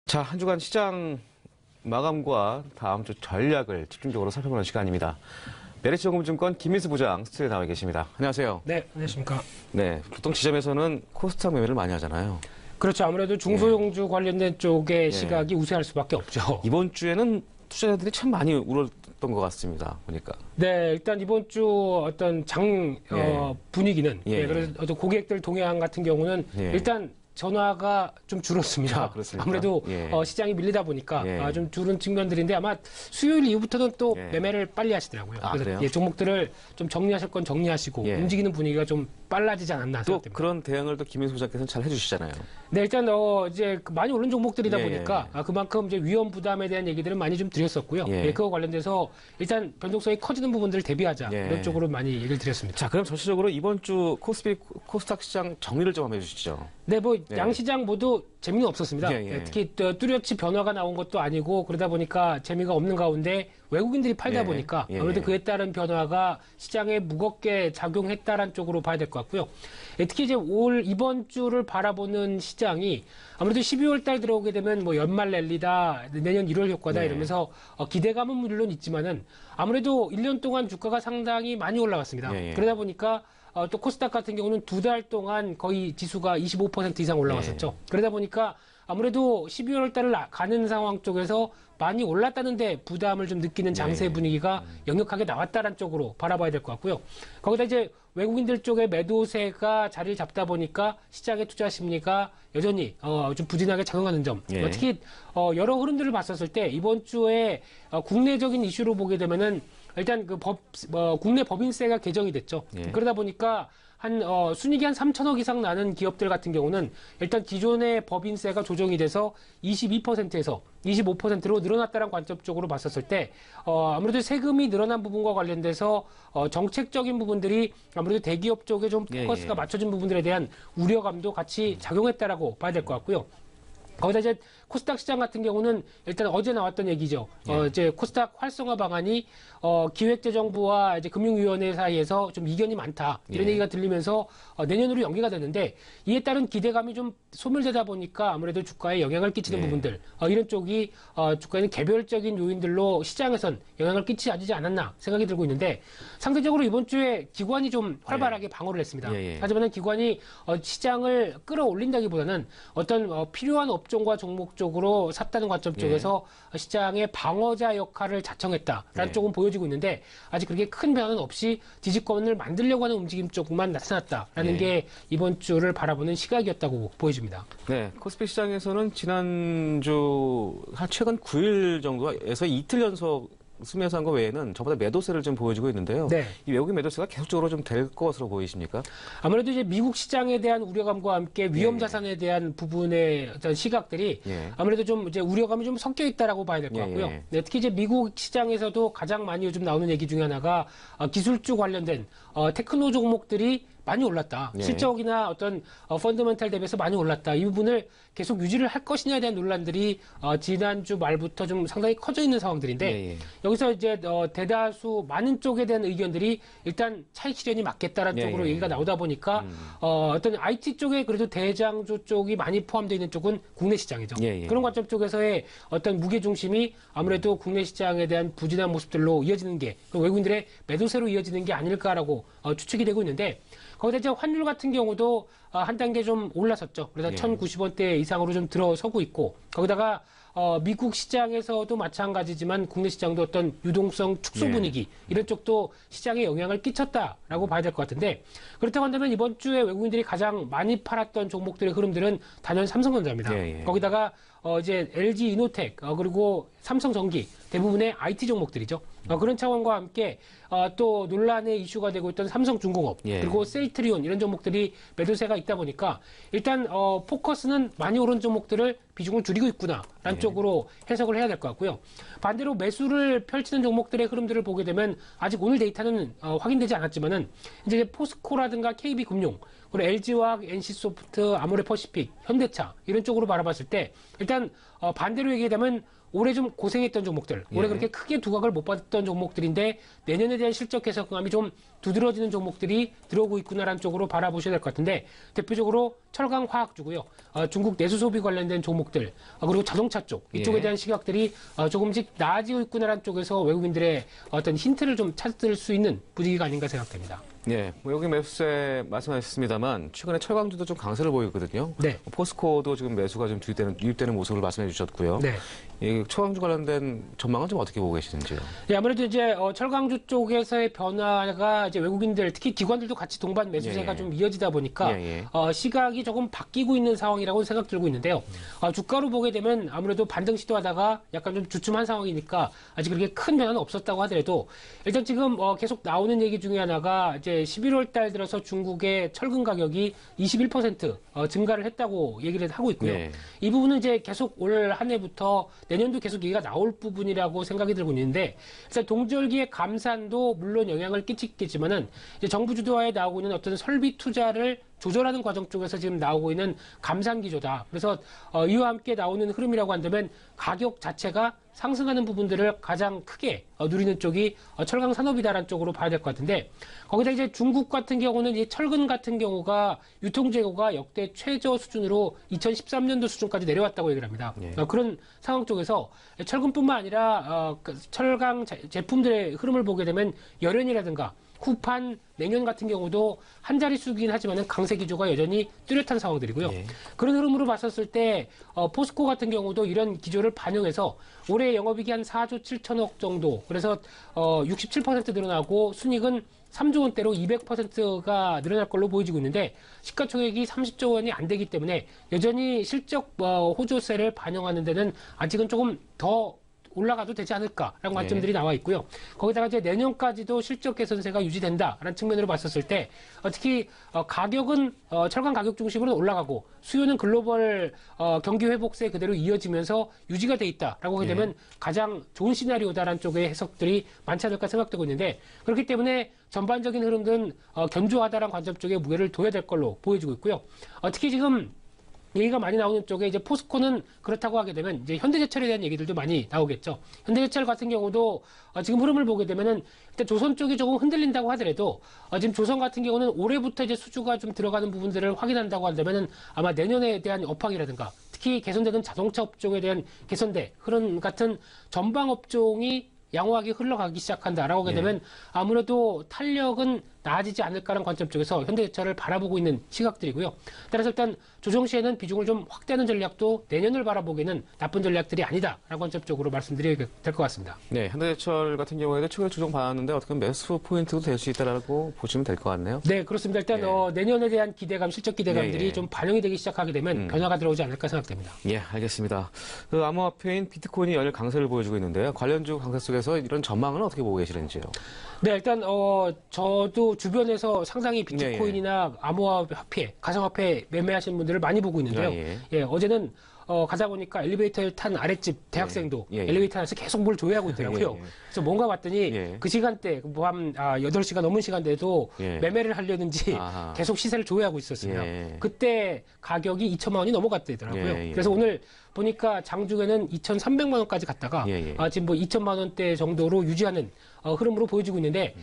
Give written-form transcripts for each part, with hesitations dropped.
자, 한 주간 시장 마감과 다음 주 전략을 집중적으로 살펴보는 시간입니다. 메리츠증권 김민수 부장 스튜디오에 나와 계십니다. 안녕하세요. 네, 안녕하십니까. 네, 보통 지점에서는 코스닥 매매를 많이 하잖아요. 그렇죠. 아무래도 중소형주 관련된 쪽의 시각이 우세할 수밖에 없죠. 이번 주에는 투자자들이 참 많이 울었던 것 같습니다. 보니까. 네, 일단 이번 주 어떤 분위기는 그래서 어떤 고객들 동향 같은 경우는 일단 전화가 좀 줄었습니다. 아무래도 시장이 밀리다 보니까 좀 줄은 측면들인데 아마 수요일 이후부터는 또 매매를 빨리 하시더라고요. 그래서 종목들을 좀 정리하실 건 정리하시고 움직이는 분위기가 좀 빨라지지 않았나 또 생각됩니다. 그런 대응을 또 김민수 부장께서는 잘 해주시잖아요. 네, 일단 이제 많이 오른 종목들이다 보니까 그만큼 이제 위험 부담에 대한 얘기들은 많이 좀 드렸었고요. 그거 관련돼서 일단 변동성이 커지는 부분들을 대비하자 이런 쪽으로 많이 얘기를 드렸습니다. 자, 그럼 전체적으로 이번 주 코스닥 시장 정리를 좀 한번 해주시죠. 네, 양시장 모두 재미는 없었습니다. 특히 뚜렷이 변화가 나온 것도 아니고 그러다 보니까 재미가 없는 가운데 외국인들이 팔다 보니까 아무래도 그에 따른 변화가 시장에 무겁게 작용했다는 쪽으로 봐야 될 것 같고요. 특히 이제 이번 주를 바라보는 시장이 아무래도 12월 달 들어오게 되면 뭐 연말 랠리다, 내년 1월 효과다 이러면서 기대감은 물론 있지만은 아무래도 1년 동안 주가가 상당히 많이 올라갔습니다. 그러다 보니까 또 코스닥 같은 경우는 2달 동안 거의 지수가 25% 이상 올라갔었죠. 그러다 보니까 아무래도 12월 달을 가는 상황 쪽에서 많이 올랐다는데 부담을 좀 느끼는 장세 분위기가 역력하게 나왔다는 쪽으로 바라봐야 될 것 같고요. 거기다 이제 외국인들 쪽의 매도세가 자리를 잡다 보니까 시장의 투자 심리가 여전히 좀 부진하게 작용하는 점. 특히 여러 흐름들을 봤었을 때 이번 주에 국내적인 이슈로 보게 되면은 일단 국내 법인세가 개정이 됐죠. 그러다 보니까 순이익이 한 3천억 이상 나는 기업들 같은 경우는 일단 기존의 법인세가 조정이 돼서 22%에서 25%로 늘어났다는 관점 쪽으로 봤었을 때 아무래도 세금이 늘어난 부분과 관련돼서 정책적인 부분들이 아무래도 대기업 쪽에 좀 포커스가 맞춰진 부분들에 대한 우려감도 같이 작용했다라고 봐야 될 것 같고요. 거기다 이제 코스닥 시장 같은 경우는 일단 어제 나왔던 얘기죠. 이제 코스닥 활성화 방안이 기획재정부와 이제 금융위원회 사이에서 좀 이견이 많다. 이런 얘기가 들리면서 내년으로 연기가 됐는데 이에 따른 기대감이 좀 소멸되다 보니까 아무래도 주가에 영향을 끼치는 부분들 이런 쪽이 주가에는 개별적인 요인들로 시장에선 영향을 끼치지 않았나 생각이 들고 있는데 상대적으로 이번 주에 기관이 좀 활발하게 방어를 했습니다. 하지만 기관이 시장을 끌어올린다기보다는 어떤 필요한 업종과 종목 쪽으로 샀다는 관점 쪽에서 시장의 방어자 역할을 자청했다라는 쪽은 보여지고 있는데 아직 그렇게 큰 변화는 없이 뒤집건을 만들려고 하는 움직임 쪽만 나타났다라는 게 이번 주를 바라보는 시각이었다고 보여집니다. 네, 코스피 시장에서는 지난주 최근 9일 정도에서 이틀 연속 수매수한 거 외에는 저보다 매도세를 좀 보여주고 있는데요. 이 외국인 매도세가 계속적으로 좀 될 것으로 보이십니까? 아무래도 이제 미국 시장에 대한 우려감과 함께 위험 자산에 대한 부분의 어떤 시각들이 아무래도 좀 이제 우려감이 좀 섞여 있다라고 봐야 될 것 같고요. 특히 이제 미국 시장에서도 가장 많이 요즘 나오는 얘기 중에 하나가 기술주 관련된 테크노 종목들이 많이 올랐다. 실적이나 어떤 펀더멘탈 대비해서 많이 올랐다. 이 부분을 계속 유지를 할 것이냐에 대한 논란들이 지난주 말부터 좀 상당히 커져 있는 상황들인데 여기서 이제 대다수 많은 쪽에 대한 의견들이 일단 차익 실현이 맞겠다라는 쪽으로 얘기가 나오다 보니까 어떤 IT 쪽에 그래도 대장주 쪽이 많이 포함되어 있는 쪽은 국내 시장이죠. 그런 관점 쪽에서의 어떤 무게 중심이 아무래도 국내 시장에 대한 부진한 모습들로 이어지는 게 외국인들의 매도세로 이어지는 게 아닐까라고 추측이 되고 있는데 거기다 이제 환율 같은 경우도 한 단계 좀 올라섰죠. 그래서 1,090원대 이상으로 좀 들어서고 있고 거기다가 미국 시장에서도 마찬가지지만 국내 시장도 어떤 유동성 축소 분위기 이런 쪽도 시장에 영향을 끼쳤다라고 봐야 될 것 같은데 그렇다고 한다면 이번 주에 외국인들이 가장 많이 팔았던 종목들의 흐름들은 단연 삼성전자입니다. 거기다가 이제 LG 이노텍 그리고 삼성전기 대부분의 IT 종목들이죠. 그런 차원과 함께 또 논란의 이슈가 되고 있던 삼성중공업 그리고 셀트리온 이런 종목들이 매도세가 있다 보니까 일단 포커스는 많이 오른 종목들을 비중을 줄이고 있구나라는 쪽으로 해석을 해야 될 것 같고요. 반대로 매수를 펼치는 종목들의 흐름들을 보게 되면 아직 오늘 데이터는 확인되지 않았지만은 이제 포스코라든가 KB금융 그리고 LG화학, NC소프트, 아모레퍼시픽, 현대차 이런 쪽으로 바라봤을 때 일단 반대로 얘기하자면 올해 좀 고생했던 종목들, 올해 그렇게 크게 두각을 못 봤던 종목들인데 내년에 대한 실적 개선감이 좀 두드러지는 종목들이 들어오고 있구나라는 쪽으로 바라보셔야 될 것 같은데 대표적으로 철강화학주고요. 중국 내수소비 관련된 종목 종목들 그리고 자동차 쪽 이쪽에 대한 시각들이 조금씩 나아지고 있구나라는 쪽에서 외국인들의 어떤 힌트를 좀 찾을 수 있는 분위기가 아닌가 생각됩니다. 네, 뭐 여기 매수세 말씀하셨습니다만 최근에 철강주도 좀 강세를 보이거든요. 네. 포스코도 지금 매수가 좀 유입되는 모습을 말씀해 주셨고요. 네. 이 철강주 관련된 전망은 좀 어떻게 보고 계시는지요? 네, 아무래도 이제 철강주 쪽에서의 변화가 이제 외국인들 특히 기관들도 같이 동반 매수세가 좀 이어지다 보니까 시각이 조금 바뀌고 있는 상황이라고 생각 들고 있는데요. 주가로 보게 되면 아무래도 반등 시도하다가 약간 좀 주춤한 상황이니까 아직 그렇게 큰 변화는 없었다고 하더라도 일단 지금 계속 나오는 얘기 중에 하나가 이제 11월 달 들어서 중국의 철근 가격이 21% 증가를 했다고 얘기를 하고 있고요. 네. 이 부분은 이제 계속 올 한 해부터 내년도 계속 얘기가 나올 부분이라고 생각이 들고 있는데 일단 동절기의 감산도 물론 영향을 끼치겠지만은 이제 정부 주도하에 나오고 있는 어떤 설비 투자를 조절하는 과정 쪽에서 지금 나오고 있는 감산 기조다. 그래서 이와 함께 나오는 흐름이라고 한다면 가격 자체가 상승하는 부분들을 가장 크게 누리는 쪽이 철강 산업이다라는 쪽으로 봐야 될 것 같은데 거기다 이제 중국 같은 경우는 이 철근 같은 경우가 유통 재고가 역대 최저 수준으로 2013년도 수준까지 내려왔다고 얘기를 합니다. 그런 상황 쪽에서 철근뿐만 아니라 철강 제품들의 흐름을 보게 되면 열연이라든가 후판 냉연 같은 경우도 한 자릿수긴 하지만은 강세 기조가 여전히 뚜렷한 상황들이고요. 그런 흐름으로 봤었을 때 포스코 같은 경우도 이런 기조를 반영해서 올해 영업이익이 한 4조 7천억 정도 그래서 67% 늘어나고 순이익은 3조 원대로 200%가 늘어날 걸로 보여지고 있는데 시가총액이 30조 원이 안 되기 때문에 여전히 실적 호조세를 반영하는 데는 아직은 조금 더 올라가도 되지 않을까라는 관점들이 나와 있고요. 거기다가 이제 내년까지도 실적 개선세가 유지된다라는 측면으로 봤었을 때 특히 가격은 철강 가격 중심으로 올라가고 수요는 글로벌 경기 회복세 그대로 이어지면서 유지가 돼 있다라고 하게 되면 가장 좋은 시나리오다라는 쪽의 해석들이 많지 않을까 생각되고 있는데 그렇기 때문에 전반적인 흐름들은 견조하다라는 관점 쪽에 무게를 둬야 될 걸로 보여지고 있고요. 특히 지금 얘기가 많이 나오는 쪽에 이제 포스코는 그렇다고 하게 되면 이제 현대제철에 대한 얘기들도 많이 나오겠죠. 현대제철 같은 경우도 지금 흐름을 보게 되면은 일단 조선 쪽이 조금 흔들린다고 하더라도 지금 조선 같은 경우는 올해부터 이제 수주가 좀 들어가는 부분들을 확인한다고 한다면은 아마 내년에 대한 업황이라든가 특히 개선되는 자동차 업종에 대한 개선대 흐름 같은 전방 업종이 양호하게 흘러가기 시작한다라고 하게 되면 아무래도 탄력은 나아지지 않을까라는 관점 쪽에서 현대제철을 바라보고 있는 시각들이고요. 따라서 일단 조정 시에는 비중을 좀 확대하는 전략도 내년을 바라보기에는 나쁜 전략들이 아니다라는 관점 쪽으로 말씀드려야 될 것 같습니다. 네, 현대제철 같은 경우에도 최근에 조정 받았는데 어떻게 보면 매수 포인트도 될 수 있다라고 보시면 될 것 같네요. 네, 그렇습니다. 일단 내년에 대한 기대감, 실적 기대감들이 좀 반영이 되기 시작하게 되면 변화가 들어오지 않을까 생각됩니다. 예, 알겠습니다. 그 암호화폐인 비트코인이 연일 강세를 보여주고 있는데요. 관련주 강세 속에서 이런 전망은 어떻게 보고 계시는지요? 네, 일단 저도 주변에서 상당히 비트코인이나 암호화폐, 가상화폐 매매하시는 분들을 많이 보고 있는데요. 어제는 가다 보니까 엘리베이터를 탄 아랫집 대학생도 엘리베이터 안에서 계속 뭘 조회하고 있더라고요. 그래서 뭔가 봤더니 그 시간대, 밤 8시가 넘은 시간대에도 매매를 하려는지 계속 시세를 조회하고 있었습니다. 그때 가격이 2천만 원이 넘어갔더라고요. 그래서 오늘 보니까 장중에는 2,300만 원까지 갔다가 지금 뭐 2천만 원대 정도로 유지하는 흐름으로 보여지고 있는데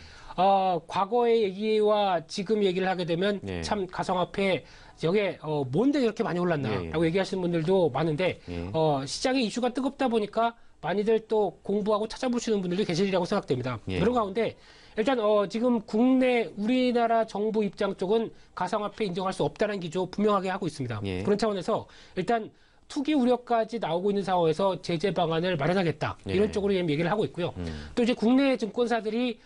과거의 얘기와 지금 얘기를 하게 되면 참 가상화폐 여기에 뭔데 이렇게 많이 올랐나라고 얘기하시는 분들도 많은데 시장의 이슈가 뜨겁다 보니까 많이들 또 공부하고 찾아보시는 분들도 계시리라고 생각됩니다. 그런 가운데 일단 지금 국내 우리나라 정부 입장 쪽은 가상화폐 인정할 수 없다는 기조 분명하게 하고 있습니다. 그런 차원에서 일단 투기 우려까지 나오고 있는 상황에서 제재 방안을 마련하겠다. 이런 쪽으로 얘기를 하고 있고요. 또 이제 국내 증권사들이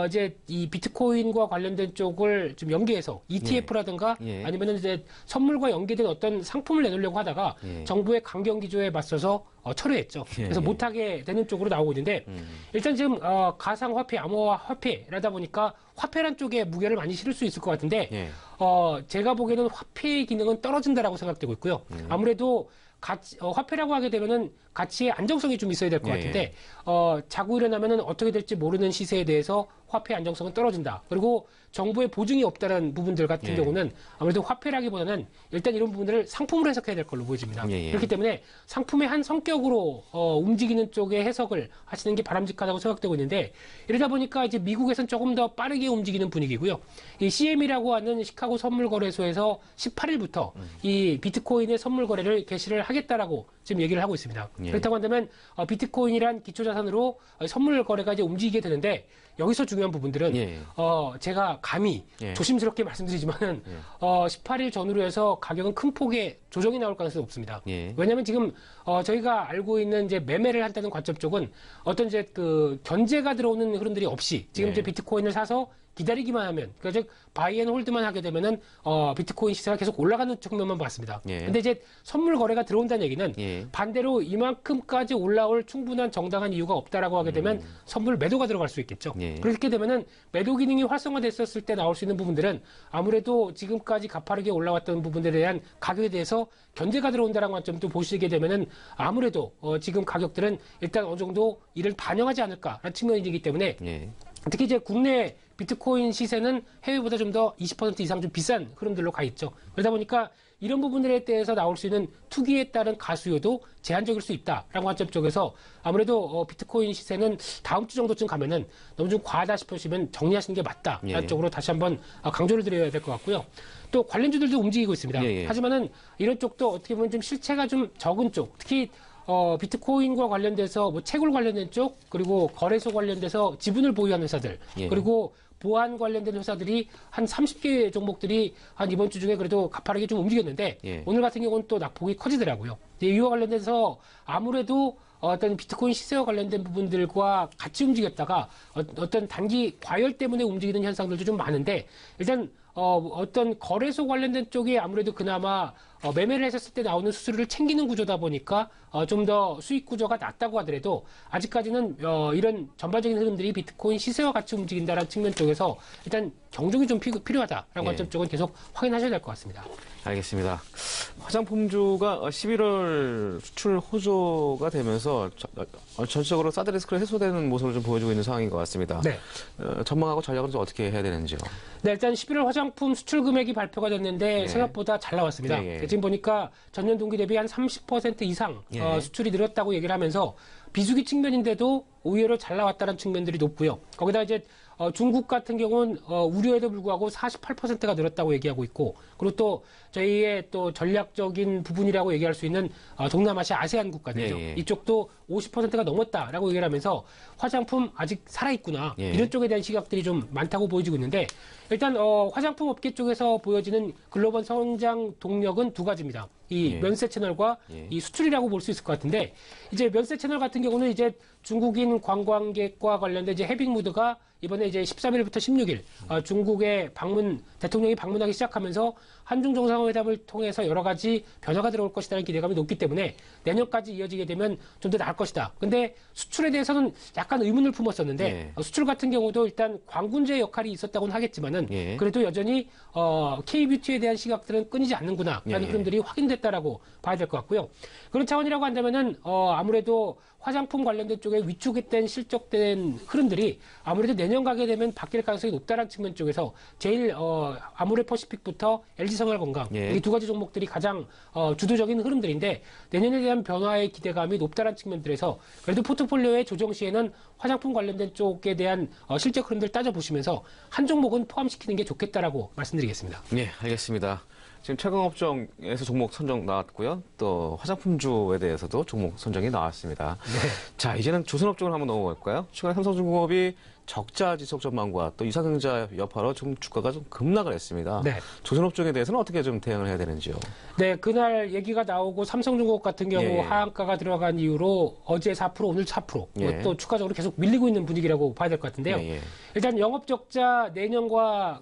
이제 이 비트코인과 관련된 쪽을 좀 연계해서 ETF라든가 아니면은 이제 선물과 연계된 어떤 상품을 내놓으려고 하다가 정부의 강경 기조에 맞서서 철회했죠. 그래서 못하게 되는 쪽으로 나오고 있는데 일단 지금 가상화폐, 암호화폐라다 보니까 화폐란 쪽에 무게를 많이 실을 수 있을 것 같은데 제가 보기에는 화폐의 기능은 떨어진다라고 생각되고 있고요. 아무래도 화폐라고 하게 되면은 가치의 안정성이 좀 있어야 될 것 같은데 자고 일어나면은 어떻게 될지 모르는 시세에 대해서 화폐 안정성은 떨어진다. 그리고 정부의 보증이 없다는 부분들 같은 경우는 아무래도 화폐라기보다는 일단 이런 부분들을 상품으로 해석해야 될 걸로 보여집니다. 그렇기 때문에 상품의 한 성격으로 움직이는 쪽의 해석을 하시는 게 바람직하다고 생각되고 있는데 이러다 보니까 이제 미국에서는 조금 더 빠르게 움직이는 분위기고요. 이 CME라고 하는 시카고 선물거래소에서 18일부터 이 비트코인의 선물 거래를 개시를 하겠다라고 지금 얘기를 하고 있습니다. 그렇다고 한다면 비트코인이란 기초자산으로 선물 거래가 이제 움직이게 되는데 여기서 중요한 부분들은 제가 감히 조심스럽게 말씀드리지만은 18일 전후로 해서 가격은 큰 폭의 조정이 나올 가능성이 높습니다. 왜냐하면 지금 저희가 알고 있는 이제 매매를 한다는 관점 쪽은 어떤 이제 그 견제가 들어오는 흐름들이 없이 지금 이제 비트코인을 사서 기다리기만 하면, 그러니까 즉 바이 앤 홀드만 하게 되면은 비트코인 시세가 계속 올라가는 측면만 봤습니다. 근데 이제 선물 거래가 들어온다는 얘기는 반대로 이만큼까지 올라올 충분한 정당한 이유가 없다라고 하게 되면 선물 매도가 들어갈 수 있겠죠. 그렇게 되면은 매도 기능이 활성화됐었을 때 나올 수 있는 부분들은 아무래도 지금까지 가파르게 올라왔던 부분들에 대한 가격에 대해서 견제가 들어온다라는 관점도 보시게 되면은 아무래도 지금 가격들은 일단 어느 정도 이를 반영하지 않을까라는 측면이기 때문에 특히 이제 국내 비트코인 시세는 해외보다 좀 더 20% 이상 좀 비싼 흐름들로 가 있죠. 그러다 보니까 이런 부분들에 대해서 나올 수 있는 투기에 따른 가수요도 제한적일 수 있다라는 관점 쪽에서 아무래도 비트코인 시세는 다음 주 정도쯤 가면은 너무 좀 과하다 싶으시면 정리하시는 게 맞다라는 쪽으로 다시 한번 강조를 드려야 될 것 같고요. 또 관련주들도 움직이고 있습니다. 하지만은 이런 쪽도 어떻게 보면 좀 실체가 좀 적은 쪽, 특히 비트코인과 관련돼서 뭐 채굴 관련된 쪽, 그리고 거래소 관련돼서 지분을 보유한 회사들, 그리고 보안 관련된 회사들이 한 30개 종목들이 한 이번 주 중에 그래도 가파르게 좀 움직였는데 오늘 같은 경우는 또 낙폭이 커지더라고요. 이와 관련돼서 아무래도 어떤 비트코인 시세와 관련된 부분들과 같이 움직였다가 어떤 단기 과열 때문에 움직이는 현상들도 좀 많은데 일단 어떤 거래소 관련된 쪽이 아무래도 그나마 매매를 했었을 때 나오는 수수료를 챙기는 구조다 보니까 좀 더 수익 구조가 낮다고 하더라도 아직까지는 이런 전반적인 흐름들이 비트코인 시세와 같이 움직인다는 측면 쪽에서 일단 경종이 좀 필요하다라는 관점 쪽은 계속 확인하셔야 될 것 같습니다. 알겠습니다. 화장품주가 11월 수출 호조가 되면서 전체적으로 사드 리스크를 해소되는 모습을 좀 보여주고 있는 상황인 것 같습니다. 전망하고 전략을 좀 어떻게 해야 되는지요? 네, 일단 11월 화장품 수출 금액이 발표가 됐는데 생각보다 잘 나왔습니다. 지금 보니까 전년 동기 대비 한 30% 이상 수출이 늘었다고 얘기를 하면서 비수기 측면인데도 의외로 잘 나왔다는 측면들이 높고요. 거기다 이제 중국 같은 경우는 우려에도 불구하고 48%가 늘었다고 얘기하고 있고, 그리고 또 저희의 또 전략적인 부분이라고 얘기할 수 있는 동남아시아 아세안 국가들이죠. 이쪽도 50%가 넘었다라고 얘기를 하면서 화장품 아직 살아있구나. 이런 쪽에 대한 시각들이 좀 많다고 보여지고 있는데 일단 화장품 업계 쪽에서 보여지는 글로벌 성장 동력은 두 가지입니다. 이 면세 채널과 이 수출이라고 볼 수 있을 것 같은데 이제 면세 채널 같은 경우는 이제 중국인 관광객과 관련된 이제 해빙 무드가 이번에 이제 13일부터 16일 중국에 대통령이 방문하기 시작하면서 한중 정상회담을 통해서 여러 가지 변화가 들어올 것이라는 기대감이 높기 때문에 내년까지 이어지게 되면 좀 더 나을 것이다. 근데 수출에 대해서는 약간 의문을 품었었는데 수출 같은 경우도 일단 광군제 역할이 있었다고는 하겠지만은 그래도 여전히 K-뷰티에 대한 시각들은 끊이지 않는구나라는 흐름들이 확인됐다라고 봐야 될 것 같고요. 그런 차원이라고 한다면은 아무래도 화장품 관련된 쪽에 위축된 실적된 흐름들이 아무래도 내년 가게 되면 바뀔 가능성이 높다는 측면 쪽에서 제일 아모레퍼시픽부터 LG생활건강 이 두 가지 종목들이 가장 주도적인 흐름들인데 내년에 대한 변화의 기대감이 높다는 측면들에서 그래도 포트폴리오의 조정 시에는 화장품 관련된 쪽에 대한 실적 흐름들 따져보시면서 한 종목은 포함시키는 게 좋겠다라고 말씀드리겠습니다. 네, 알겠습니다. 지금 최강업종에서 종목 선정 나왔고요. 또 화장품주에 대해서도 종목 선정이 나왔습니다. 자, 이제는 조선업종을 한번 넘어갈까요? 최근에 삼성중공업이 적자 지속 전망과 또 이사증자 여파로 좀 주가가 좀 급락을 했습니다. 조선업종에 대해서는 어떻게 좀 대응을 해야 되는지요? 네, 그날 얘기가 나오고 삼성중공업 같은 경우 하한가가 들어간 이후로 어제 4%, 오늘 4%, 또 추가적으로 계속 밀리고 있는 분위기라고 봐야 될 것 같은데요. 일단 영업적자 내년까지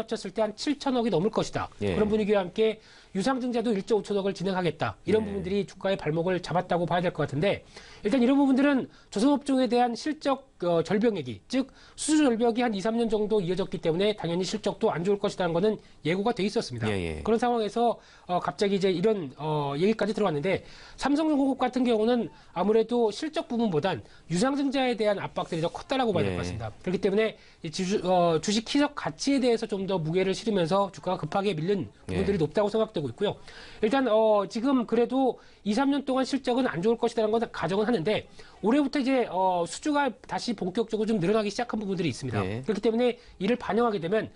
합쳤을 때 한 7천억이 넘을 것이다. 그런 분위기와 함께 유상증자도 1.5천억을 진행하겠다. 이런 부분들이 주가의 발목을 잡았다고 봐야 될 것 같은데 일단 이런 부분들은 조선업종에 대한 실적 절벽얘기, 즉 수주 절벽이 한 2, 3년 정도 이어졌기 때문에 당연히 실적도 안 좋을 것이라는 것은 예고가 돼 있었습니다. 그런 상황에서 갑자기 이제 이런 얘기까지 들어왔는데 삼성전공업 같은 경우는 아무래도 실적 부분보단 유상증자에 대한 압박들이 더 컸다라고 봐야 될 것 같습니다. 그렇기 때문에 주식 희석 가치에 대해서 좀 더 무게를 실으면서 주가가 급하게 밀린 부분들이 높다고 생각되고 있고요. 일단 지금 그래도 2, 3년 동안 실적은 안 좋을 것이라는 건 가정은 하는데 올해부터 이제 수주가 다시 본격적으로 좀 늘어나기 시작한 부분들이 있습니다. 그렇기 때문에 이를 반영하게 되면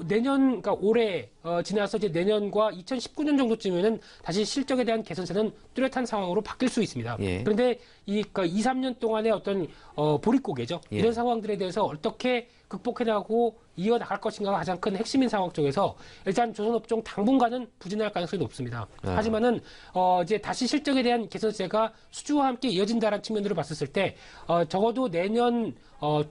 내년, 그러니까 올해 지나서 이제 내년과 2019년 정도쯤에는 다시 실적에 대한 개선세는 뚜렷한 상황으로 바뀔 수 있습니다. 그런데 그러니까 2, 3년 동안의 어떤 보릿고개죠. 이런 상황들에 대해서 어떻게 극복해 나가고 이어나갈 것인가가 가장 큰 핵심인 상황 쪽에서 일단 조선업종 당분간은 부진할 가능성이 높습니다. 하지만은 이제 다시 실적에 대한 개선세가 수주와 함께 이어진다는 측면으로 봤었을 때 적어도 내년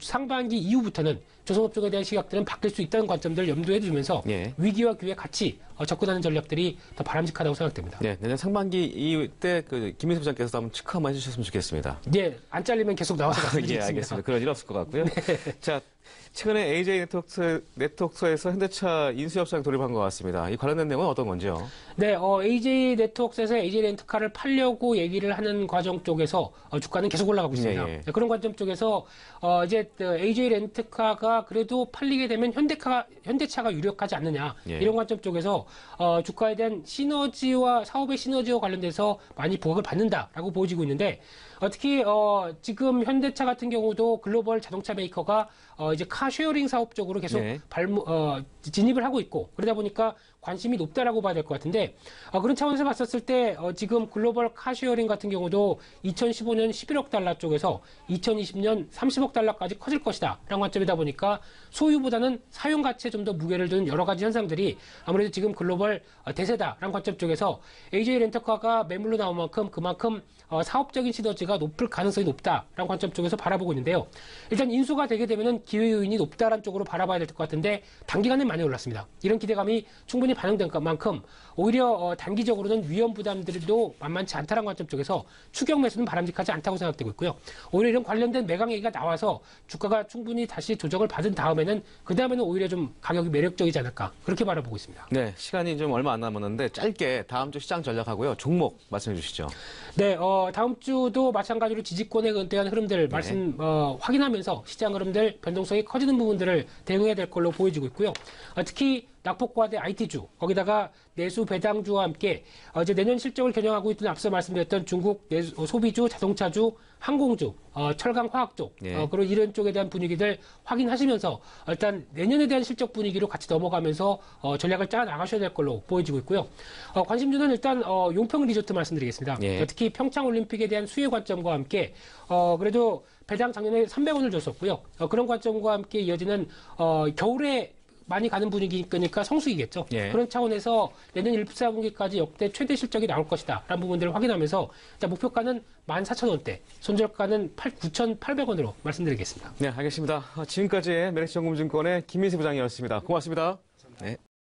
상반기 이후부터는 조선업종에 대한 시각들은 바뀔 수 있다는 관점들을 염두에 두면서 위기와 기회에 같이 접근하는 전략들이 더 바람직하다고 생각됩니다. 네, 내년 상반기 이후 때 김민수 부장께서 한번 체크 한번 해주셨으면 좋겠습니다. 네, 안 잘리면 계속 나와서 말씀드리겠습니다. 알겠습니다. 그런 일 없을 것 같고요. 자, 최근에 AJ 네트워크에서 현대차 인수협상 돌입한 것 같습니다. 이 관련된 내용은 어떤 건지요? 네, AJ 네트워크에서 AJ 렌트카를 팔려고 얘기를 하는 과정 쪽에서 주가는 계속 올라가고 있습니다. 그런 관점 쪽에서 이제 AJ 렌트카가 그래도 팔리게 되면 현대차가 유력하지 않느냐 이런 관점 쪽에서 주가에 대한 시너지와 사업의 시너지와 관련돼서 많이 부각을 받는다라고 보여지고 있는데 특히 지금 현대차 같은 경우도 글로벌 자동차 메이커가 이제 카쉐어링 사업 쪽으로 계속 진입을 하고 있고 그러다 보니까 관심이 높다라고 봐야 될 것 같은데 그런 차원에서 봤었을 때 지금 글로벌 카쉐어링 같은 경우도 2015년 11억 달러 쪽에서 2020년 30억 달러까지 커질 것이다 라는 관점이다 보니까 소유보다는 사용 가치에 좀 더 무게를 두는 여러 가지 현상들이 아무래도 지금 글로벌 대세다라는 관점 쪽에서 AJ 렌터카가 매물로 나온 만큼 그만큼 사업적인 시너지가 높을 가능성이 높다라는 관점 쪽에서 바라보고 있는데요. 일단 인수가 되게 되면은 기회 요인이 높다라는 쪽으로 바라봐야 될 것 같은데 단기간에 많이 올랐습니다. 이런 기대감이 충분히 반영된 만큼 오히려 단기적으로는 위험 부담들도 만만치 않다는 관점 쪽에서 추격 매수는 바람직하지 않다고 생각되고 있고요. 오히려 이런 관련된 매각 얘기가 나와서 주가가 충분히 다시 조정을 받은 다음에는 그 다음에는 오히려 좀 가격이 매력적이지 않을까 그렇게 바라보고 있습니다. 네, 시간이 좀 얼마 안 남았는데 짧게 다음 주 시장 전략하고요. 종목 말씀해 주시죠. 네, 다음 주도 마찬가지로 지지권에 대한 흐름들 확인하면서 시장 흐름들 변동성이 커지는 부분들을 대응해야 될 걸로 보여지고 있고요. 특히 낙폭과대 IT주, 거기다가 내수 배당주와 함께 이제 내년 실적을 겨냥하고 있던 앞서 말씀드렸던 중국 소비주, 자동차주, 항공주, 철강 화학 쪽, 그리고 이런 쪽에 대한 분위기들 확인하시면서 일단 내년에 대한 실적 분위기로 같이 넘어가면서 전략을 짜 나가셔야 될 걸로 보여지고 있고요. 관심주는 일단 용평 리조트 말씀드리겠습니다. 특히 평창 올림픽에 대한 수혜 관점과 함께 그래도 배당 작년에 300원을 줬었고요. 그런 관점과 함께 이어지는 겨울에 많이 가는 분위기니까 성수기겠죠. 그런 차원에서 내년 1, 4분기까지 역대 최대 실적이 나올 것이다 라는 부분들을 확인하면서 목표가는 14,000원대, 손절가는 9,800원으로 말씀드리겠습니다. 네, 알겠습니다. 지금까지 메리츠증권의 김민수 부장이었습니다. 고맙습니다. 네.